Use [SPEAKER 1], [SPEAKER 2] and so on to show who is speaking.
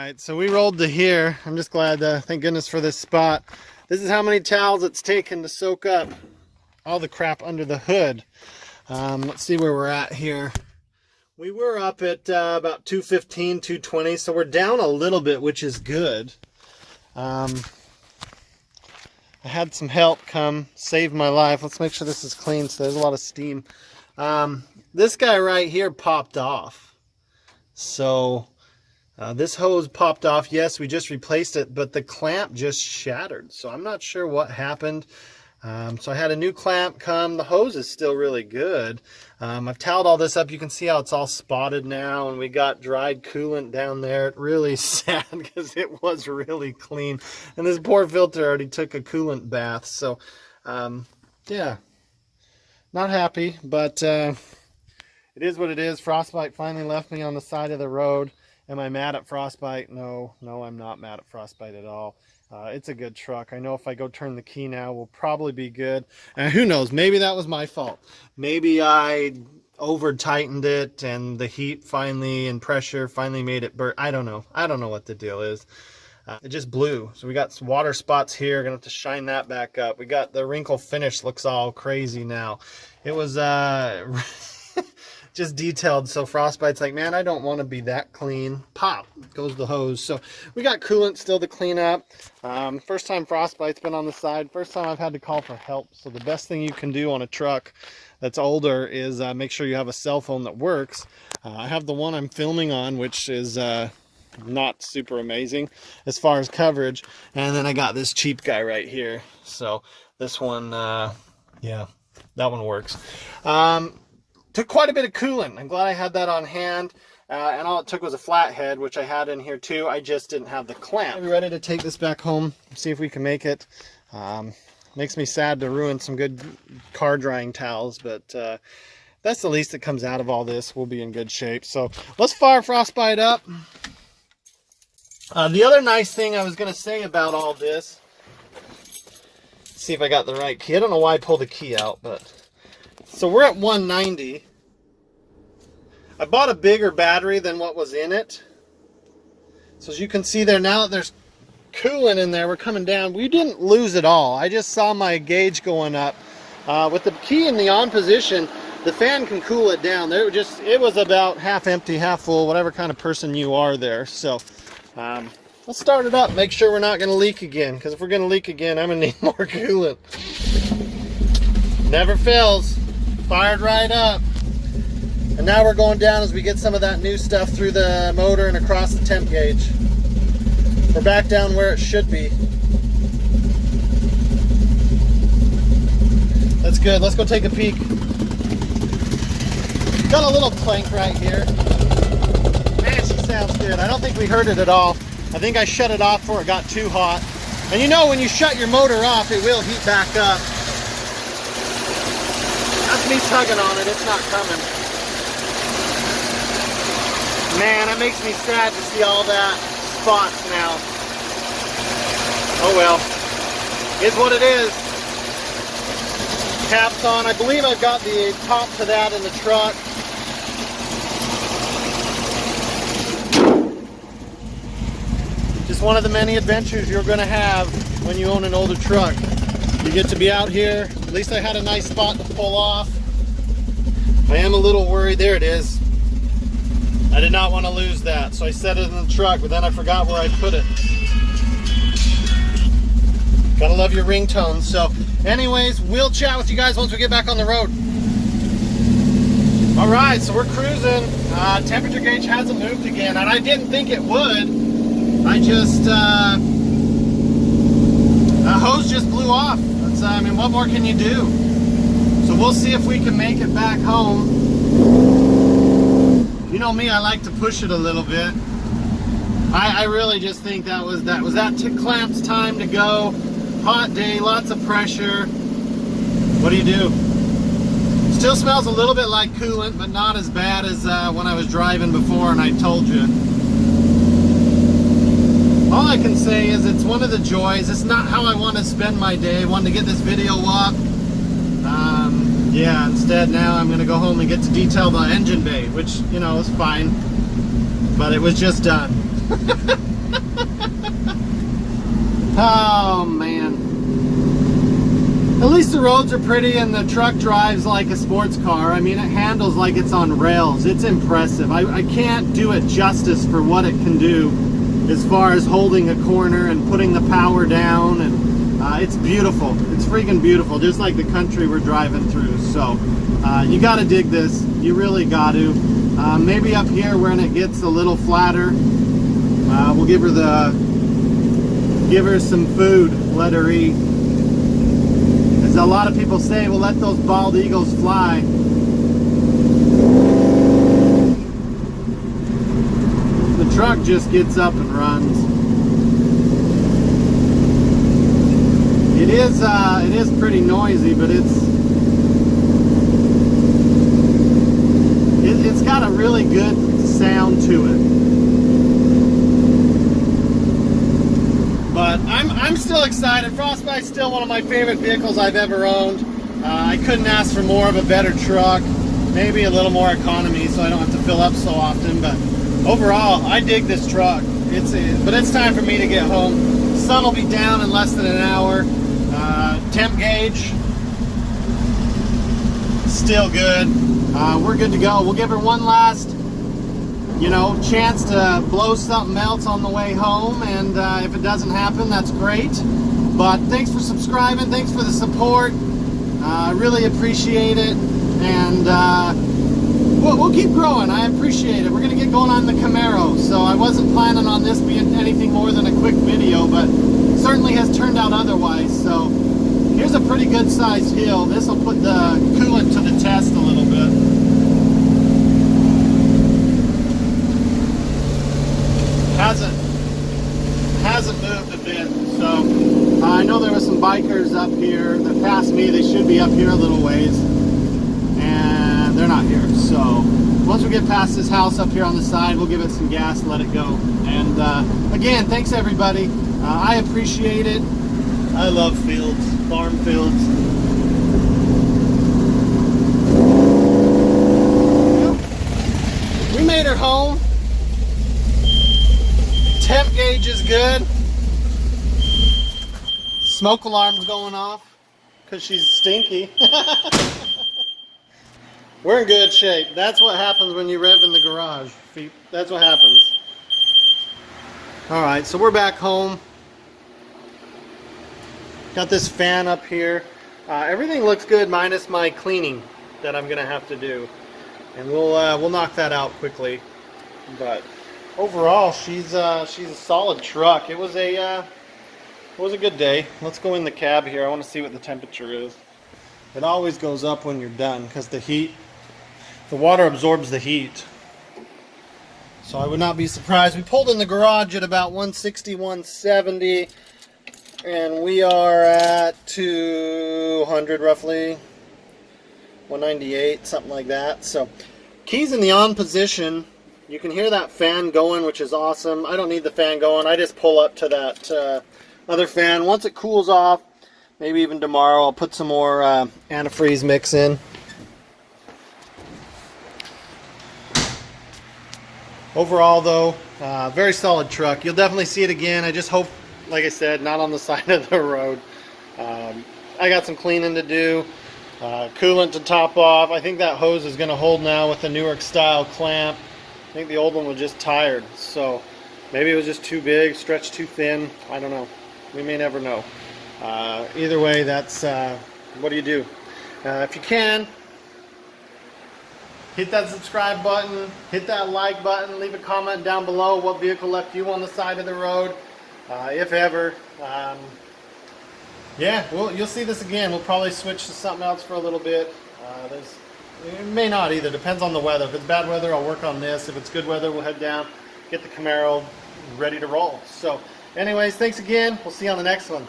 [SPEAKER 1] right, so we rolled to here. I'm just glad, thank goodness for this spot. This is how many towels it's taken to soak up all the crap under the hood. Let's see where we're at here. We were up at about 215, 220, so we're down a little bit, which is good. I had some help come save my life. Let's make sure this is clean, so there's a lot of steam. This guy right here popped off. So this hose popped off. Yes, we just replaced it, but the clamp just shattered. So I'm not sure what happened. So I had a new clamp come. The hose is still really good. I've toweled all this up. You can see how it's all spotted now, and we got dried coolant down there. It really sad because it was really clean. And this poor filter already took a coolant bath. So yeah, not happy, but it is what it is. Frostbite finally left me on the side of the road. Am I mad at Frostbite? No, I'm not mad at Frostbite at all. It's a good truck. I know if I go turn the key now, we'll probably be good. And who knows, maybe that was my fault. Maybe I over tightened it and the heat finally and pressure finally made it burn. I don't know. I don't know what the deal is. It just blew. So we got some water spots here. Gonna have to shine that back up. We got the wrinkle finish, looks all crazy now. It was just detailed, so Frostbite's like, man, I don't want to be that clean. Pop goes the hose. So we got coolant still to clean up. First time Frostbite's been on the side. First time I've had to call for help. So the best thing you can do on a truck that's older is make sure you have a cell phone that works. I have the one I'm filming on, which is not super amazing as far as coverage. And then I got this cheap guy right here. So this one, yeah, that one works. Took quite a bit of coolant. I'm glad I had that on hand. And all it took was a flathead, which I had in here too. I just didn't have the clamp. Are we ready to take this back home? See if we can make it. Makes me sad to ruin some good car drying towels, but that's the least that comes out of all this. We'll be in good shape. So let's fire Frostbite up. The other nice thing I was going to say about all this, see if I got the right key. I don't know why I pulled the key out, but so we're at 190. I bought a bigger battery than what was in it. So as you can see there, now that there's coolant in there, we're coming down. We didn't lose it all. I just saw my gauge going up. With the key in the on position, the fan can cool it down. It was about half empty, half full, whatever kind of person you are there. So let's start it up, make sure we're not going to leak again, because if we're going to leak again, I'm going to need more coolant. Never fails. Fired right up. And now we're going down as we get some of that new stuff through the motor and across the temp gauge. We're back down where it should be. That's good. Let's go take a peek. Got a little clank right here. Man, she sounds good. I don't think we heard it at all. I think I shut it off before it got too hot. And you know, when you shut your motor off, it will heat back up. That's me tugging on it. It's not coming. Man, it makes me sad to see all that spots now. Oh well. Is what it is. Caps on. I believe I've got the top to that in the truck. Just one of the many adventures you're going to have when you own an older truck. You get to be out here. At least I had a nice spot to pull off. I am a little worried. There it is. I did not want to lose that, so I set it in the truck, but then I forgot where I put it. Gotta love your ringtones. So anyways, we'll chat with you guys once we get back on the road. All right, so we're cruising. Temperature gauge hasn't moved again, and I didn't think it would. I just, the hose just blew off. That's, I mean, what more can you do? So we'll see if we can make it back home. You know me, I like to push it a little bit. I really just think that was that clamp's time to go. Hot day, lots of pressure. What do you do? Still smells a little bit like coolant, but not as bad as when I was driving before and I told you. All I can say is it's one of the joys. It's not how I want to spend my day. I wanted to get this video up. Yeah, instead now I'm going to go home and get to detail the engine bay, which, you know, is fine. But it was just done. Oh man. At least the roads are pretty and the truck drives like a sports car. I mean, it handles like it's on rails. It's impressive. I can't do it justice for what it can do as far as holding a corner and putting the power down, and it's beautiful. It's freaking beautiful, just like the country we're driving through. So you got to dig this. You really got to. Maybe up here when it gets a little flatter, we'll give her some food, let her eat. As a lot of people say, well, let those bald eagles fly. The truck just gets up and runs. It is pretty noisy, but it's got a really good sound to it. But I'm still excited. Frostbite's still one of my favorite vehicles I've ever owned. I couldn't ask for more of a better truck. Maybe a little more economy so I don't have to fill up so often. But overall, I dig this truck. But it's time for me to get home. Sun will be down in less than an hour. Temp gauge, still good. We're good to go. We'll give her one last, chance to blow something else on the way home, and if it doesn't happen, that's great. But thanks for subscribing, thanks for the support. I really appreciate it, and we'll keep growing. I appreciate it. We're gonna get going on the Camaro, so I wasn't planning on this being anything more than a quick video, but certainly has turned out otherwise. So here's a pretty good sized hill. This will put the coolant to the test a little bit. Hasn't moved a bit. So I know there were some bikers up here that passed me. They should be up here a little ways, and they're not here. So once we get past this house up here on the side, we'll give it some gas, let it go. And again, thanks everybody. I appreciate it. I love fields, farm fields. We made her home. Temp gauge is good. Smoke alarm's going off because she's stinky. We're in good shape. That's what happens when you rev in the garage. That's what happens. Alright, so we're back home. Got this fan up here. Everything looks good minus my cleaning that I'm gonna have to do, and we'll knock that out quickly. But overall, she's a solid truck. It was a good day. Let's go in the cab here. I want to see what the temperature is. It always goes up when you're done because the water absorbs the heat. So I would not be surprised. We pulled in the garage at about 160, 170. And we are at 200 roughly, 198, something like that. So keys in the on position. You can hear that fan going, which is awesome. I don't need the fan going. I just pull up to that other fan. Once it cools off, maybe even tomorrow, I'll put some more antifreeze mix in. Overall though, very solid truck. You'll definitely see it again. I just hope, like I said, not on the side of the road. I got some cleaning to do, coolant to top off. I think that hose is going to hold now with the Newark style clamp. I think the old one was just tired, so maybe it was just too big, stretched too thin. I don't know. We may never know. Either way, that's what do you do? If you can, hit that subscribe button, hit that like button, leave a comment down below what vehicle left you on the side of the road. If ever. Yeah, well, you'll see this again. We'll probably switch to something else for a little bit. It may not either. Depends on the weather. If it's bad weather, I'll work on this. If it's good weather, we'll head down, get the Camaro ready to roll. So anyways, thanks again. We'll see you on the next one.